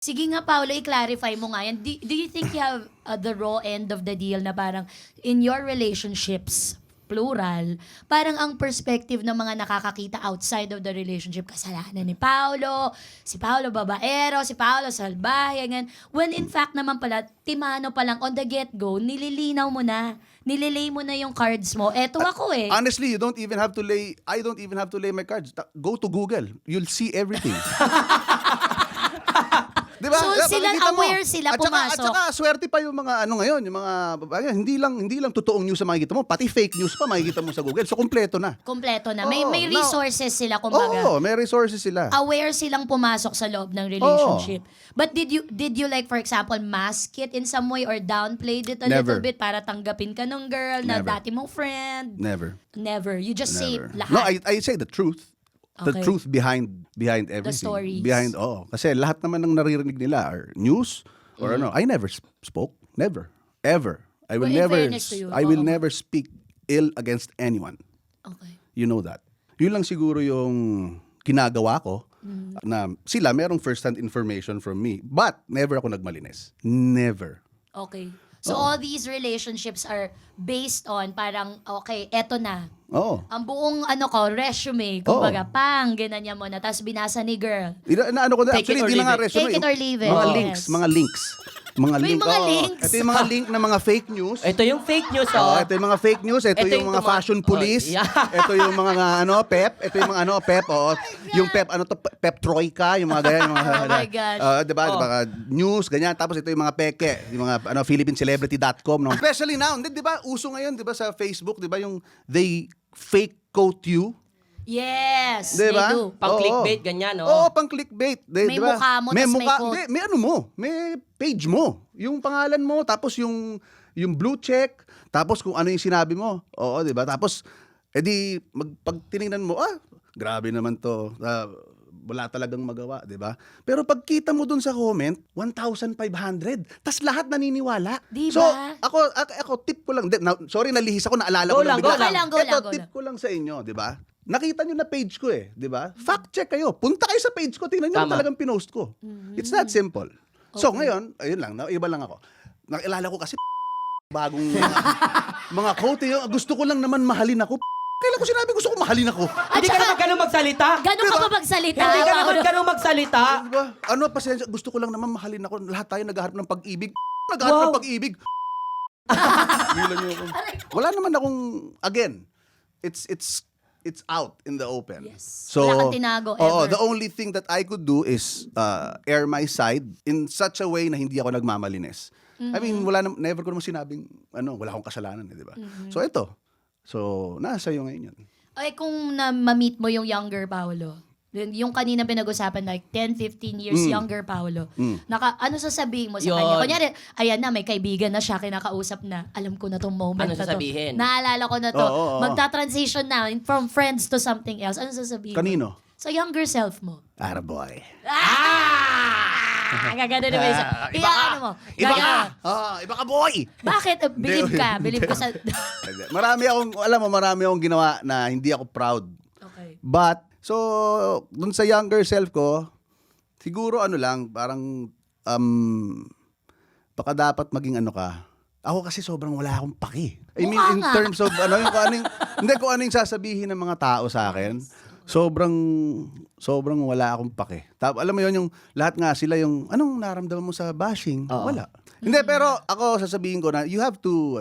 Sige nga, Paolo, i-clarify mo nga yan. Do you think you have the raw end of the deal na parang in your relationships, plural, parang ang perspective ng mga nakakakita outside of the relationship, kasalanan ni Paolo, si Paolo babaero, si Paolo salbahe, ganyan. When in fact naman pala, timano pa lang on the get-go, nililinaw mo na, nililay mo na yung cards mo. Eto ako eh. Honestly, I don't even have to lay my cards. Go to Google. You'll see everything. Diba? So, sila Makikita mo. aware sila pumasok. At saka, swerte pa yung mga ngayon, yung mga babae, hindi lang totoong news ang makikita mo, pati fake news pa makikita mo sa Google. So, kumpleto na. Kompleto na. May Oo, resources sila, kumbaga. Oo, may resources sila. Aware silang pumasok sa loob ng relationship. But did you like, for example, mask it in some way or downplayed it a little Never. bit para tanggapin ka ng girl na Never. dati mong friend? Never. Never. You just say Never. lahat. No, I say the truth. The Okay. truth behind everything. stories. Kasi lahat naman ng naririnig nila are news or ano. I never spoke. Never. Ever. I will Well, in never fairness to you, I will oo. never speak ill against anyone. Okay. You know that. Yun lang siguro yung ginagawa ko na sila merong first-hand information from me. But never ako nagmalinis. Never. Okay. So all these relationships are based on parang, okay, eto na. Oo. Ang buong resume, kumbaga, pang, ganyan mo na. Tapos binasa ni girl. Ano ko na, Take actually, it or hindi na nga leave it. resume. Take it or leave it. Mga Yes. links. Mga links. May mga oo. links. Ito yung mga link na mga fake news. Ito yung fake news, Oh, oh. ito yung mga fake news, ito, Ito yung yung mga fashion police, Oh, yeah. ito yung mga pep, ito yung mga pep, yung pep pep troika, yung mga ganyan, yung mga Oh my gosh. diba, Oh. diba, news ganyan, tapos ito yung mga peke, yung mga philippinecelebrity.com, no. Especially now, di ba, uso ngayon, di ba sa Facebook, di ba yung they fake quote you, Yes, di ba? they do. Pang Oo. clickbait, ganyan, oh. Oo, pang clickbait. May di ba? mukha mo, may tas may mukha, quote. hindi, may ano mo, may page mo. Yung pangalan mo, tapos yung blue check, tapos kung ano yung sinabi mo. Oo, di ba? Tapos, edi, pag tinignan mo, grabe naman to. Wala talagang magawa, di ba? Pero pag kita mo dun sa comment, 1,500. Tas lahat naniniwala. Di So, ba? ako tip ko lang. Sorry, nalihis ako, naalala Go ko lang lang, bigla. go lang. Go lang, Ito, go tip lang. ko lang sa inyo, di ba? Nakita nyo na page ko eh, di ba? Fact check kayo. Punta kayo sa page ko, tingnan nyo Tama. kung talagang pinost ko. It's that simple. So ngayon, ayun lang, iba lang ako. Nakilala ko kasi bagong mga quote. Gusto ko lang naman mahalin ako. Kailan ko sinabi gusto ko mahalin ako? Hindi ka naman ganun magsalita. Gano'n ka ba magsalita? Hindi ka naman Paolo? ganun magsalita. Di ba? Ano, pasensya, gusto ko lang naman mahalin ako. Lahat tayo naghahanap ng pag-ibig. Naghahanap Wow. ng pag-ibig. Bilang niyo ako. Wala naman akong, again, it's out in the open. Yes. So, Wala kang tinago oo, ever. the only thing that I could do is air my side in such a way na hindi ako nagmamalinis. I mean, never ko naman sinabing, wala akong kasalanan, di ba? So, ito. So, nasa iyo ngayon yun. Ay, kung ma-meet mo yung younger Paolo, yung kanina pinag-usapan, like 10, 15 years younger Paolo, ano sasabihin mo sa Yun. kanya? Kunyari, ayan na, may kaibigan na siya, kinakausap na, alam ko na tong moment Ano na to. sasabihin? Naalala ko na to. Oo. Magta-transition na from friends to something else. Ano sasabihin mo? Kanino? Sa younger self mo. Araboy. Gagano na ba isa? Iba ka! Ano mo? Iba ka! Gagano. Iba ka, boy! Bakit? Believe ka. Believe ka sa... Hindi. Marami akong ginawa na hindi ako proud. Okay. But, so, dun sa younger self ko, siguro parang, baka dapat maging ka. Ako kasi sobrang wala akong paki. I mean, Mukha in nga. terms of, kung ano yung sasabihin ng mga tao sa akin, sobrang wala akong pake. Alam mo yun, yung lahat nga sila yung, anong naramdaman mo sa bashing? Wala. Hindi, pero ako sasabihin ko na, you have to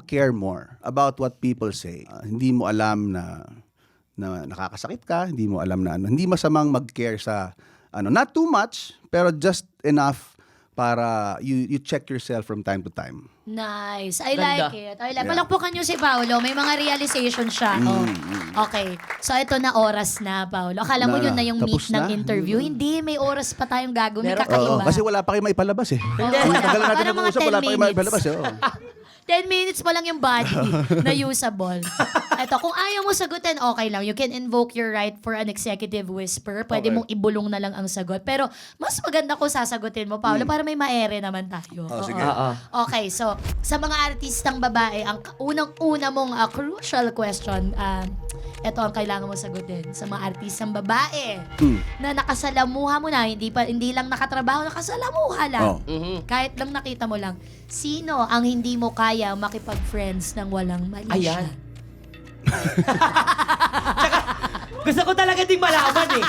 care more about what people say. Hindi mo alam na nakakasakit ka, hindi mo alam na hindi masamang mag-care sa, not too much, pero just enough para you check yourself from time to time. Nice. I Ganda. like it. I like. Yeah. Palakpakan niyo si Paolo. May mga realization siya. Oh. Okay. So, ito na oras na, Paolo. Akala mo yun na yung meat Tapos ng na? interview. Hindi. May oras pa tayong gagawin. May Meron- kakaiba. Oo, kasi wala pa kayo maipalabas eh. Oo, Ang wala. tagal natin Parang mga nag-uusap, 10 wala pa kayo minutes. maipalabas eh. Oo. 10 minutes pa lang yung body na usable. Eto, kung ayaw mo sagutin, okay lang. You can invoke your right for an executive whisper. Pwede Okay. mong ibulong na lang ang sagot. Pero mas maganda kung sasagutin mo, Paolo, para may maere naman tayo. Oh, sige. Oo. Okay, so sa mga artistang babae, ang unang-una mong crucial question, ito ang kailangan mo sagutin. Sa mga artistang babae na nakasalamuha mo na, hindi lang nakatrabaho, nakasalamuha lang. Oh. Mhm. Kahit lang nakita mo lang, sino ang hindi mo kaya makipag-friends ng walang mali siya? Ayan. Tsaka, gusto ko talaga ding malaman eh.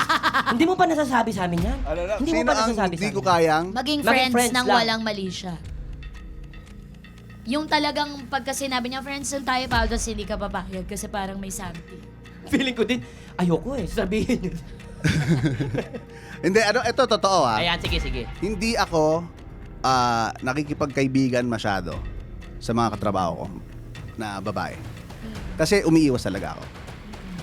Hindi mo pa nasasabi sa amin yan? Hindi mo Sino pa ang nasasabi hindi sa ko amin? kayang? Maging Maging friends, friends ng lang. walang mali siya. Yung talagang pagka sinabi niya, friends lang tayo, Paolo, tapos hindi ka papayag kasi parang may something. Feeling ko din, ayoko eh. Sabihin yun. Hindi, ito totoo ha. Ayan, sige, sige. Hindi ako nakikipagkaibigan masyado sa mga katrabaho ko na babae. Kasi umiiwas talaga ako.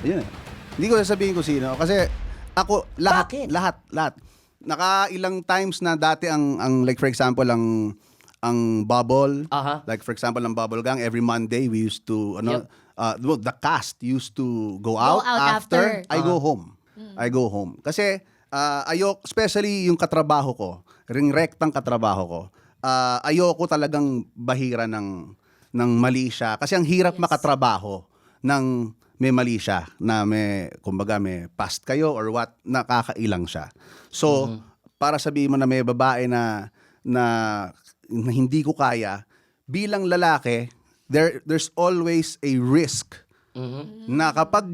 Ayun eh. Hindi ko sasabihin ko sino. Kasi ako, Bakit? lahat. Nakailang times na dati ang like for example, ang Bubble. Aha. Like for example, ang Bubble Gang, every Monday we used to, Yep. the cast used to go out, out after. I go home. I go home. Kasi especially yung katrabaho ko, rektang katrabaho ko, ayoko talagang bahira ng mali siya. Kasi ang hirap makatrabaho ng may mali siya, na kumbaga may past kayo or what, nakakailang siya. So, para sabihin mo na may babae na hindi ko kaya, bilang lalaki, there's always a risk na kapag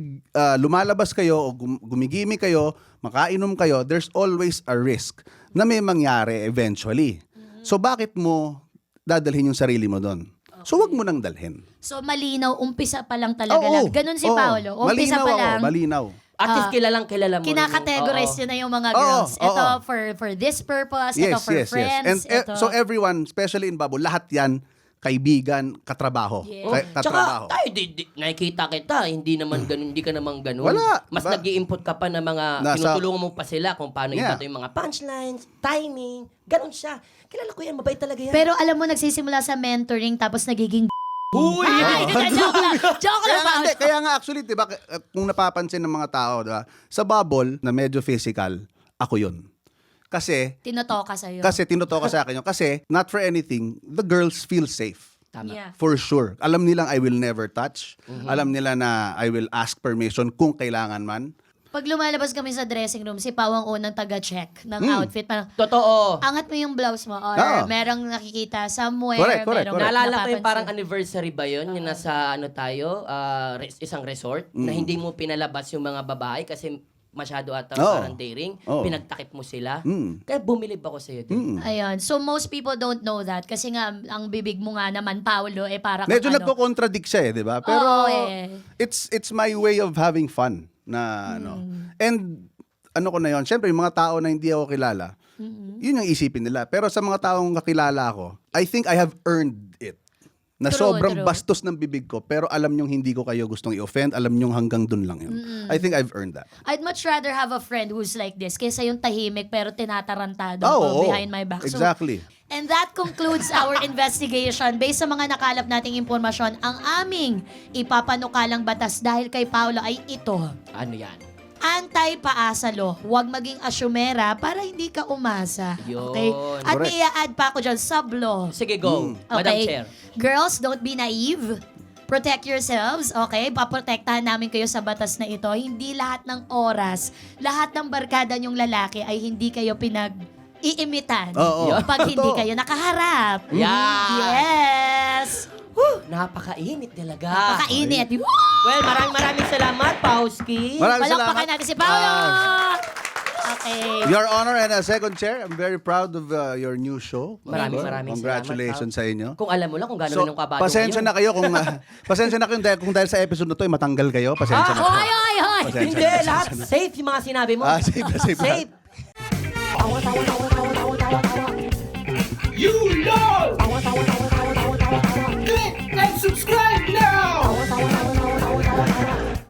lumalabas kayo o gumigimi kayo, makainom kayo, there's always a risk na may mangyari eventually. So bakit mo dadalhin yung sarili mo doon? So wag mo nang dalhin. So malinaw, umpisa pa lang talaga Oo, lang. Ganun si oo. Paolo. Umpisa Malinaw pa ako, lang. malinaw. At least kilala mo. Kinakategorize Oo. nyo na yung mga Oo, girls. Ito oo. for this purpose, ito for friends. And ito. so everyone, especially in Bubble, lahat yan kaibigan, katrabaho. Yes. Katrabaho. Tsaka, tayo, nakikita kita, hindi naman ganun, hindi ka naman ganun. Wala. Mas Ba- nag-i-input ka pa ng mga, Nasa- tinutulungan mo pa sila kung paano Yeah. ibato yung mga punchlines, timing, ganun siya. Kilala ko yan, mabait talaga yan. Pero alam mo, nagsisimula sa mentoring tapos nagiging Huy! Ay, joke lang. Joke lang, Paolo. Kaya nga actually, 'di ba, kung napapansin ng mga tao, 'di ba, sa Bubble na medyo physical, ako 'yun. Kasi Tinotoka sa'yo. tinutoka sa akin yun. Kasi not for anything, the girls feel safe. Tama. Yeah. For sure. Alam nilang I will never touch. Alam nila na I will ask permission kung kailangan man. Pag lumalabas kami sa dressing room, si Pao ang unang taga-check ng outfit. Parang, Totoo. angat mo yung blouse mo or Oo. merong nakikita somewhere. Correct. merong Naalala ko yung napapansin. parang anniversary ba yun? Yung nasa isang resort na hindi mo pinalabas yung mga babae kasi masyado ata Oo. parang daring. Oo. Pinagtakip mo sila. Mm. Kaya bumilib ako sa'yo din. Ayun. So, most people don't know that. Kasi nga, ang bibig mo nga naman, Paolo, para Medyo kang nagko-contradict siya 'di ba? Pero Oo, eh. it's my way of having fun na And ano ko na 'yon, syempre yung mga tao na hindi ako kilala. Yun yung isipin nila. Pero sa mga taong kakilala ako, I think I have earned it. Na True, sobrang true. bastos ng bibig ko, pero alam nyong hindi ko kayo gustong i-offend, alam nyong hanggang dun lang yun. I think I've earned that. I'd much rather have a friend who's like this kaysa yung tahimik pero tinatarantado Oo, ko behind my back. So, exactly. and that concludes our investigation. Based sa mga nakalap nating impormasyon, ang aming ipapanukalang batas dahil kay Paolo ay ito. Ano yan? Anti-paasa law. Huwag maging asyumera para hindi ka umasa. Yun. Okay? At Correct. may i-add pa ako dyan, sub-law. Sige, go. Madam Okay? Chair. Girls, don't be naive. Protect yourselves, okay? Paprotektahan namin kayo sa batas na ito. Hindi lahat ng oras, lahat ng barkada nyong lalaki ay hindi kayo iimitan Oo. pag hindi Totoo. kayo nakaharap. Yeah. Yes! Napakainit talaga. Pakainit. Woo! Well, maraming salamat, Pauski. Maraming Palakpakan salamat. natin si Paolo! Okay. Your Honor and Second Chair, I'm very proud of your new show. Maraming Congratulations sa inyo. Kung alam mo lang kung gano'n yung kabado pasensya na kayo kung pasensya na kayo kung dahil sa episode na to ay matanggal kayo. Pasensya na. Hoy, hoy, hoy! Pasensya Hindi, na, lahat pasensya na. safe yung mga sinabi mo. Safe na safe. Safe. You know!